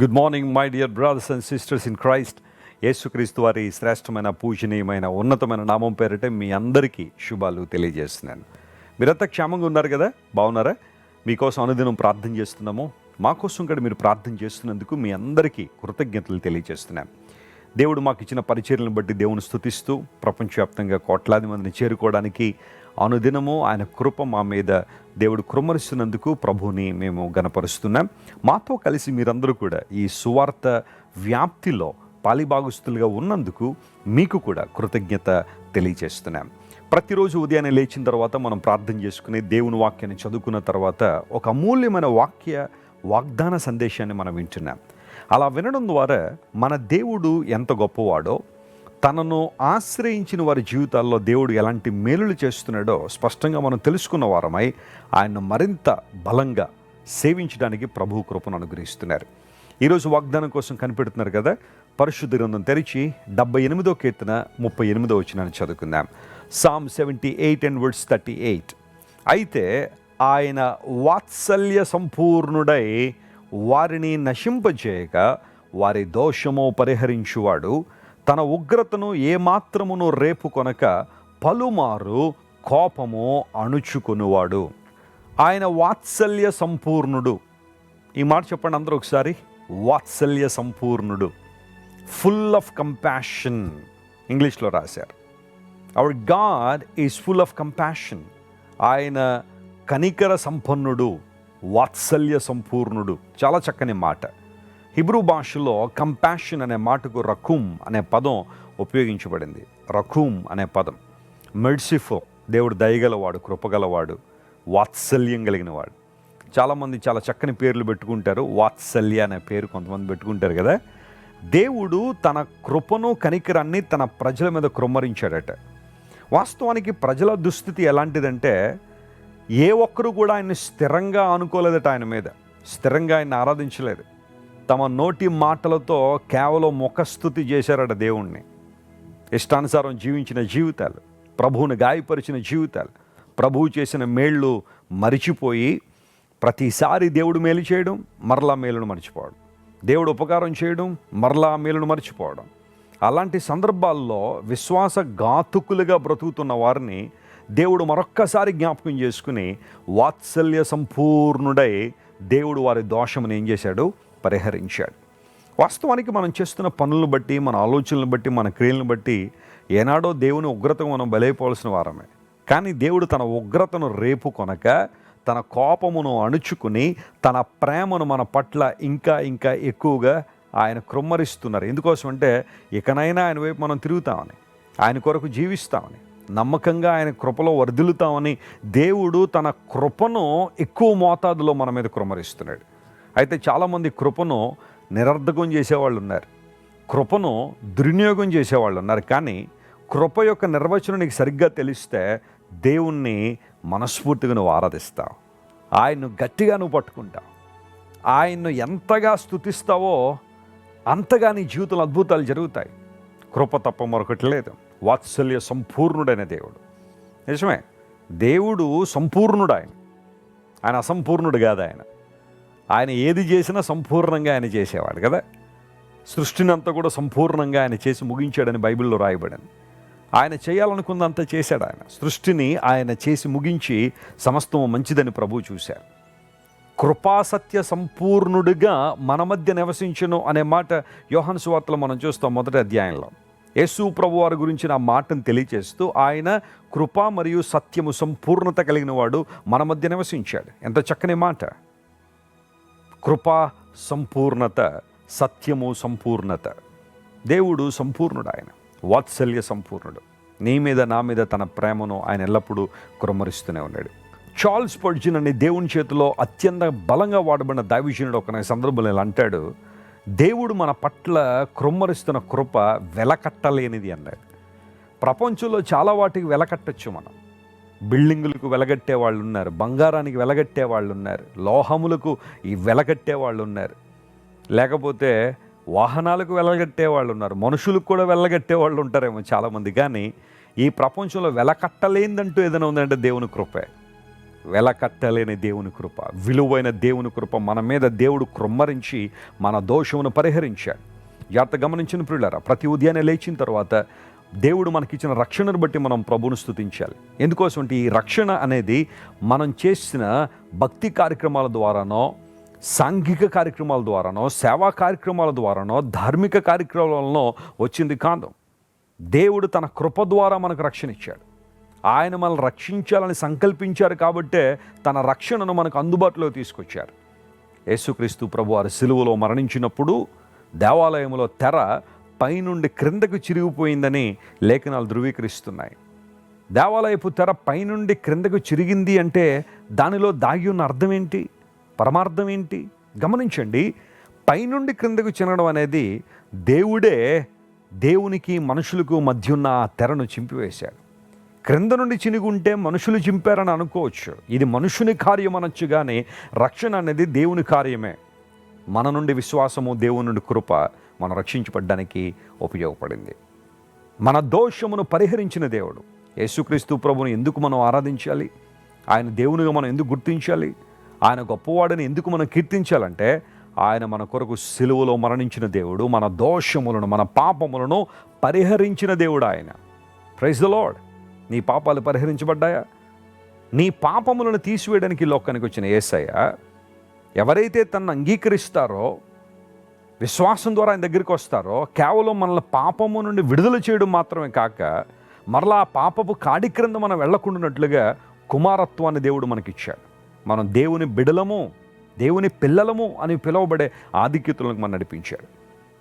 Good morning my dear brothers and sisters in Christ. యేసుక్రీస్తు వారి శ్రేష్టమైన పూజనీయమైన ఉన్నతమైన నామం పేరిట మీ అందరికీ శుభాలు తెలియజేస్తున్నాను. మీరంతా క్షేమంగా ఉన్నారు కదా? బాగున్నారా? మీకోసం అనుదినం ప్రార్థన చేస్తున్నాము. మా కోసం కూడా మీరు ప్రార్థన చేస్తున్నందుకు మీ అందరికీ కృతజ్ఞతలు తెలియజేస్తున్నాను. దేవుడు మాకు ఇచ్చిన పరిచర్యలను బట్టి దేవుని స్తుతిస్తూ ప్రపంచవ్యాప్తంగా కోట్లాది మందిని చేరుకోవడానికి అనుదినము ఆయన కృప మా మీద దేవుడు కృమ్మరిస్తున్నందుకు ప్రభువుని మేము గణపరుస్తున్నాం. మాతో కలిసి మీరందరూ కూడా ఈ సువార్త వ్యాప్తిలో పాలిభాగస్తులుగా ఉన్నందుకు మీకు కూడా కృతజ్ఞత తెలియజేస్తున్నాం. ప్రతిరోజు ఉదయాన్నే లేచిన తర్వాత మనం ప్రార్థన చేసుకుని దేవుని వాక్యాన్ని చదువుకున్న తర్వాత ఒక అమూల్యమైన వాగ్దాన సందేశాన్ని మనం వింటున్నాం. అలా వినడం ద్వారా మన దేవుడు ఎంత గొప్పవాడో, తనను ఆశ్రయించిన వారి జీవితాల్లో దేవుడు ఎలాంటి మేలులు చేస్తున్నాడో స్పష్టంగా మనం తెలుసుకున్న వారమై ఆయన్ను మరింత బలంగా సేవించడానికి ప్రభువు కృపను అనుగ్రహిస్తున్నారు. ఈరోజు వాగ్దానం కోసం కనిపెడుతున్నారు కదా? పరిశుద్ధ గ్రంథం తెరిచి 78వ కీర్తన 38వ వచనాన్ని చదువుకుందాం. Psalm 78 and verse 38. అయితే ఆయన వాత్సల్య సంపూర్ణుడై వారిని నశింపజేయక వారి దోషము పరిహరించువాడు, తన ఉగ్రతను ఏమాత్రమును రేపు కొనక పలుమారు కోపము అణుచుకొనువాడు. ఆయన వాత్సల్య సంపూర్ణుడు. ఈ మాట చెప్పండి అందరూ ఒకసారి. వాత్సల్య సంపూర్ణుడు, ఫుల్ ఆఫ్ కంపాషన్ ఇంగ్లీష్లో రాశారు. Hour God is full of compassion. ఆయన కనికర సంపన్నుడు, వాత్సల్య సంపూర్ణుడు. చాలా చక్కని మాట. హిబ్రూ భాషలో కంపాషన్ అనే మాటకు రకూమ్ అనే పదం ఉపయోగించబడింది. రకూమ్ అనే పదం మెర్సిఫుల్, దేవుడు దయగలవాడు, కృపగలవాడు, వాత్సల్యం కలిగినవాడు. చాలామంది చాలా చక్కని పేర్లు పెట్టుకుంటారు. వాత్సల్య అనే పేరు కొంతమంది పెట్టుకుంటారు కదా. దేవుడు తన కృపను కనికరాన్ని తన ప్రజల మీద కృమ్మరించాడట. వాస్తవానికి ప్రజల దుస్థితి ఎలాంటిదంటే, ఏ ఒక్కరు కూడా ఆయన్ని స్థిరంగా అనుకోలేదట. ఆయన మీద స్థిరంగా ఆయన ఆరాధించలేదు. తమ నోటి మాటలతో కేవలం ముఖస్థుతి చేశారట దేవుణ్ణి. ఇష్టానుసారం జీవించిన జీవితాలు, ప్రభువుని గాయపరిచిన జీవితాలు, ప్రభువు చేసిన మేళ్ళు మరిచిపోయి ప్రతిసారి దేవుడు మేలు చేయడం, మరలా మేలును మర్చిపోవడం, దేవుడు ఉపకారం చేయడం, మరలా మేలును మర్చిపోవడం. అలాంటి సందర్భాల్లో విశ్వాసఘాతుకులుగా బ్రతుకుతున్న వారిని దేవుడు మరొక్కసారి జ్ఞాపకం చేసుకుని వాత్సల్య సంపూర్ణుడై దేవుడు వారి దోషమును ఏం చేశాడు? పరిహరించాడు. వాస్తవానికి మనం చేస్తున్న పనులను బట్టి, మన ఆలోచనలను బట్టి, మన క్రియలను బట్టి ఏనాడో దేవుని ఉగ్రతకు మనం బలైపోవాల్సిన వారమే. కానీ దేవుడు తన ఉగ్రతను రేపు కొనక తన కోపమును అణుచుకుని తన ప్రేమను మన పట్ల ఇంకా ఇంకా ఎక్కువగా ఆయన కృమ్మరిస్తున్నారు. ఎందుకోసం అంటే ఇకనైనా ఆయన వైపు మనం తిరుగుతామని, ఆయన కొరకు జీవిస్తామని, నమ్మకంగా ఆయన కృపలో వర్ధిల్లుతామని దేవుడు తన కృపను ఎక్కువ మోతాదులో మన మీద కృమ్మరిస్తున్నాడు. అయితే చాలామంది కృపను నిరర్ధకం చేసేవాళ్ళు ఉన్నారు, కృపను దుర్వినియోగం చేసేవాళ్ళు ఉన్నారు. కానీ కృప యొక్క నిర్వచనం నీకు సరిగ్గా తెలిస్తే దేవుణ్ణి మనస్ఫూర్తిగా నువ్వు ఆరాధిస్తావు, ఆయన్ను గట్టిగా నువ్వు పట్టుకుంటావు, ఆయన్ను ఎంతగా స్తుతిస్తావో అంతగా నీ జీవితంలో అద్భుతాలు జరుగుతాయి. కృప తప్ప మరొకటి లేదు. వాత్సల్య సంపూర్ణుడైన దేవుడు. నిజమే, దేవుడు సంపూర్ణుడు. ఆయన అసంపూర్ణుడు కాదు. ఆయన ఏది చేసినా సంపూర్ణంగా ఆయన చేసేవాడు కదా. సృష్టిని అంతా కూడా సంపూర్ణంగా ఆయన చేసి ముగించాడని బైబిల్లో రాయబడింది. ఆయన చేయాలనుకున్నంత చేశాడు. ఆయన సృష్టిని ఆయన చేసి ముగించి సమస్తము మంచిదని ప్రభువు చూశారు. కృపాసత్య సంపూర్ణుడిగా మన మధ్య నివసించును అనే మాట యోహాను సువార్తలో మనం చూస్తాం. మొదటి అధ్యాయంలో యేసు ప్రభు వారి గురించి ఆ మాటను తెలియజేస్తూ ఆయన కృప మరియు సత్యము సంపూర్ణత కలిగిన వాడు మన మధ్య నివసించాడు. ఎంత చక్కని మాట. కృపా సంపూర్ణత, సత్యము సంపూర్ణత. దేవుడు సంపూర్ణుడు. ఆయన వాత్సల్య సంపూర్ణుడు. నీ మీద నా మీద తన ప్రేమను ఆయన ఎల్లప్పుడూ కృమ్మరిస్తూనే ఉన్నాడు. చార్ల్స్ స్పర్జన్ అనే దేవుని చేతిలో అత్యంత బలంగా వాడబడిన దైవజనుడు ఒక సందర్భంలో ఇలా అంటాడు, దేవుడు మన పట్ల కృమ్మరిస్తున్న కృప వెలకట్టలేనిది అన్నాడు. ప్రపంచంలో చాలా వాటికి వెలకట్టచ్చు. మనం బిల్డింగులకు వెలగట్టే వాళ్ళు ఉన్నారు, బంగారానికి వెలగట్టే వాళ్ళు ఉన్నారు, లోహములకు ఈ వెలగట్టే వాళ్ళు ఉన్నారు, లేకపోతే వాహనాలకు వెలగట్టే వాళ్ళు ఉన్నారు, మనుషులకు కూడా వెళ్ళగట్టే వాళ్ళు ఉంటారేమో చాలామంది. కానీ ఈ ప్రపంచంలో వెలకట్టలేనిదంటూ ఏదైనా ఉందంటే దేవుని కృపే. వెలకట్టలేని దేవుని కృప, విలువైన దేవుని కృప మన మీద దేవుడు కృమ్మరించి మన దోషమును పరిహరించాడు. జాగ్రత్త గమనించిన ప్రియులారా, ప్రతి ఉదయాన్నే లేచిన తర్వాత దేవుడు మనకిచ్చిన రక్షణను బట్టి మనం ప్రభువును స్తుతించాలి. ఎందుకోసం అంటే ఈ రక్షణ అనేది మనం చేసిన భక్తి కార్యక్రమాల ద్వారానో, సాంఘిక కార్యక్రమాల ద్వారానో, సేవా కార్యక్రమాల ద్వారానో, ధార్మిక కార్యక్రమాలలో వచ్చింది కాదు. దేవుడు తన కృప ద్వారా మనకు రక్షణ ఇచ్చాడు. ఆయన మనల్ని రక్షించాలని సంకల్పించారు కాబట్టే తన రక్షణను మనకు అందుబాటులో తీసుకొచ్చారు. యేసుక్రీస్తు ప్రభువారు సిలువలో మరణించినప్పుడు దేవాలయంలో తెర పైనుండి క్రిందకు చిరిగిపోయిందని లేఖనాలు ధృవీకరిస్తున్నాయి. దేవాలయపు తెర పైనుండి క్రిందకు చిరిగింది అంటే దానిలో దాగి ఉన్న అర్థం ఏంటి, పరమార్థం ఏంటి? గమనించండి, పైనుండి క్రిందకు చినగడం అనేది దేవుడే దేవునికి మనుషులకు మధ్య ఉన్న ఆ తెరను చింపివేశాడు. క్రింద నుండి చినుగుంటే మనుషులు చింపారని అనుకోవచ్చు, ఇది మనుషుని కార్యం అనొచ్చు, కానీ రక్షణ అనేది దేవుని కార్యమే. మన నుండి విశ్వాసము, దేవుని నుండి కృప మనం రక్షించబడ్డానికి ఉపయోగపడింది. మన దోషమును పరిహరించిన దేవుడు యేసుక్రీస్తు ప్రభువును ఎందుకు మనం ఆరాధించాలి? ఆయన దేవునిగా మనం ఎందుకు గుర్తించాలి? ఆయన గొప్పవాడని ఎందుకు మనం కీర్తించాలంటే ఆయన మన కొరకు సిలువలో మరణించిన దేవుడు, మన దోషములను, మన పాపములను పరిహరించిన దేవుడు ఆయన. Praise the lord. నీ పాపాలు పరిహరించబడ్డాయా? నీ పాపములను తీసివేయడానికి లోకానికి వచ్చిన యేసయ్య ఎవరైతే తనను అంగీకరిస్తారో, విశ్వాసం ద్వారా ఆయన దగ్గరికి వస్తారో, కేవలం మనల్ని పాపము నుండి విడుదల చేయడం మాత్రమే కాక మరలా ఆ పాపపు కాడి క్రింద మనం వెళ్లకుండానట్లుగా కుమారత్వాన్ని దేవుడు మనకిచ్చాడు. మనం దేవుని బిడలము, దేవుని పిల్లలము అని పిలువబడే ఆధిక్యతలకు మనం నడిపించాడు.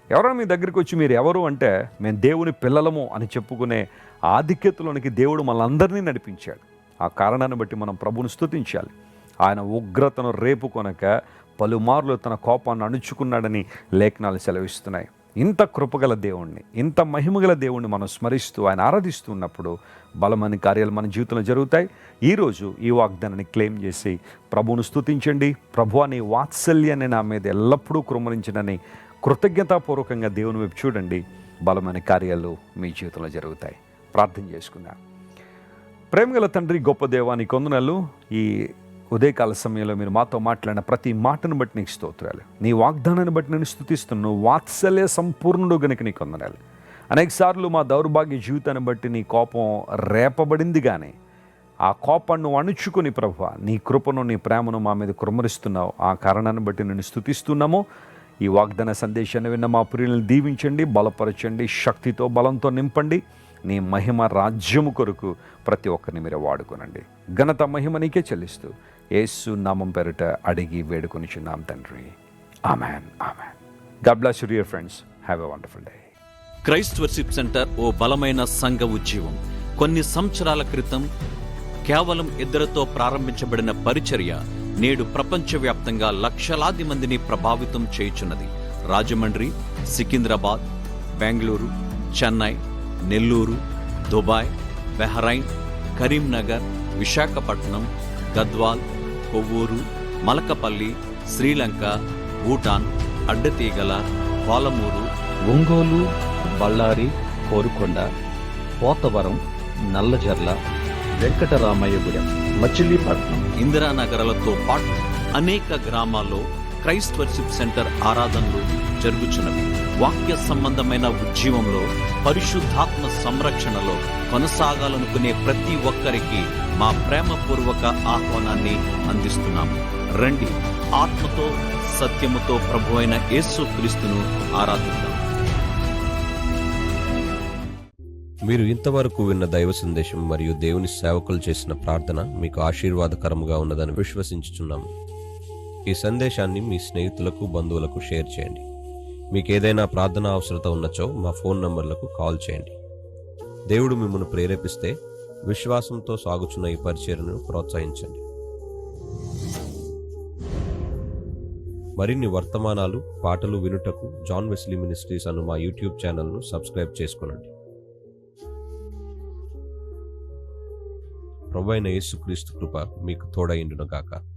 ఎవరైనా మీ దగ్గరికి వచ్చి మీరు ఎవరు అంటే మేము దేవుని పిల్లలము అని చెప్పుకునే ఆధిక్యతలోనికి దేవుడు మనందరినీ నడిపించాడు. ఆ కారణాన్ని బట్టి మనం ప్రభువును స్తుతించాలి. ఆయన ఉగ్రతను రేపుకొనక పలుమార్లు తన కోపాన్ని అణుచుకున్నాడని లేఖనాలు సెలవిస్తున్నాయి. ఇంత కృపగల దేవుణ్ణి, ఇంత మహిమగల దేవుణ్ణి మనం స్మరిస్తూ ఆయన ఆరాధిస్తున్నప్పుడు బలమైన కార్యాలు మన జీవితంలో జరుగుతాయి. ఈరోజు ఈ వాగ్దానాన్ని క్లెయిమ్ చేసి ప్రభువును స్తుతించండి. ప్రభువా, నీ వాత్సల్యాన్ని నా మీద ఎల్లప్పుడూ కుమ్మరించనని కృతజ్ఞతాపూర్వకంగా దేవుని వైపు చూడండి. బలమైన కార్యాలు మీ జీవితంలో జరుగుతాయి. ప్రార్థన చేసుకుందాం. ప్రేమగల తండ్రి, గొప్ప దేవా, నీ కొందనాలు. ఈ ఉదయకాల సమయంలో మీరు మాతో మాట్లాడిన ప్రతి మాటను బట్టి నీకు స్తోత్రాలు. నీ వాగ్దానాన్ని బట్టి నేను స్తుతిస్తున్నాను. వాత్సల్య సంపూర్ణుడు గనుక నీ కొందనాలు. అనేక సార్లు మా దౌర్భాగ్య జీవితాన్ని బట్టి నీ కోపం రేపబడింది, కానీ ఆ కోపాన్ని అణుచుకుని ప్రభువా నీ కృపను, నీ ప్రేమను మా మీద కుమ్మరిస్తున్నావు. ఆ కారణాన్ని బట్టి నేను స్తుతిస్తున్నాము. ఈ వాగ్దాన సందేశాన్ని విన్న మా ప్రియులను దీవించండి, బలపరచండి, శక్తితో బలంతో నింపండి. నీ మహిమ రాజ్యము కొరకు ప్రతి ఒక్కరిని మీరు వాడుకోనండి. ఘనత మహిమ నీకే చెల్లిస్తూ యేసు నామం పేరిట అడిగి వేడుకొనిచున్నాం తండ్రి. Amen, amen. God bless you dear friends. Have a wonderful day. Christ worship centre ఓ బలమైన సంఘ ఉద్యమం. కొన్ని సంవత్సరాల క్రితం కేవలం ఇద్దరితో ప్రారంభించబడిన పరిచర్య నేడు ప్రపంచవ్యాప్తంగా లక్షలాది మందిని ప్రభావితం చేయుచున్నది. రాజమండ్రి, సికింద్రాబాద్, బెంగళూరు, చెన్నై, నెల్లూరు, దుబాయ్, బెహ్రైన్, కరీంనగర్, విశాఖపట్నం, గద్వాల్, కొవ్వూరు, మలకపల్లి, శ్రీలంక, భూటాన్, అడ్డతీగల, పాలమూరు, ఒంగోలు, బళ్ళారి, కోరుకొండ, పోతవరం, నల్లజర్ల, వెంకటరామయ్యగూడెం, మచిలీపట్నం, ఇందిరానగర్లతో పాటు అనేక గ్రామాల్లో క్రైస్ట్ వర్షిప్ సెంటర్ ఆరాధనలు జరుగుచున్నవి. వాక్య సంబంధమైన ఉద్యమంలో, పరిశుద్ధాత్మ సంరక్షణలో కొనసాగాలనుకునే ప్రతి ఒక్కరికి మా ప్రేమపూర్వక ఆహ్వానాన్ని అందిస్తున్నాము. రండి, ఆత్మతో సత్యముతో ప్రభువైన యేసుక్రీస్తును ఆరాధిద్దాం. మీరు ఇంతవరకు విన్న దైవ సందేశం మరియు దేవుని సేవకులు చేసిన ప్రార్థన మీకు ఆశీర్వాదకరముగా ఉన్నదని విశ్వసించుచున్నాము. ఈ సందేశాన్ని మీ స్నేహితులకు, బంధువులకు షేర్ చేయండి. మీకు ఏదైనా ప్రార్థన అవసరత ఉన్నచో మా ఫోన్ నంబర్లకు కాల్ చేయండి. దేవుడు మిమ్మల్ని ప్రేరేపిస్తే విశ్వాసంతో సాగుచున్న ఈ పరిచర్యను ప్రోత్సహించండి. మరిన్ని వర్తమానాలు, పాటలు వినుటకు జాన్ వెస్లీ మినిస్ట్రీస్ అను మా యూట్యూబ్ ఛానల్ను సబ్స్క్రైబ్ చేసుకొనండి. ప్రభువైన యేసుక్రీస్తు కృప మీకు తోడైండును గాక.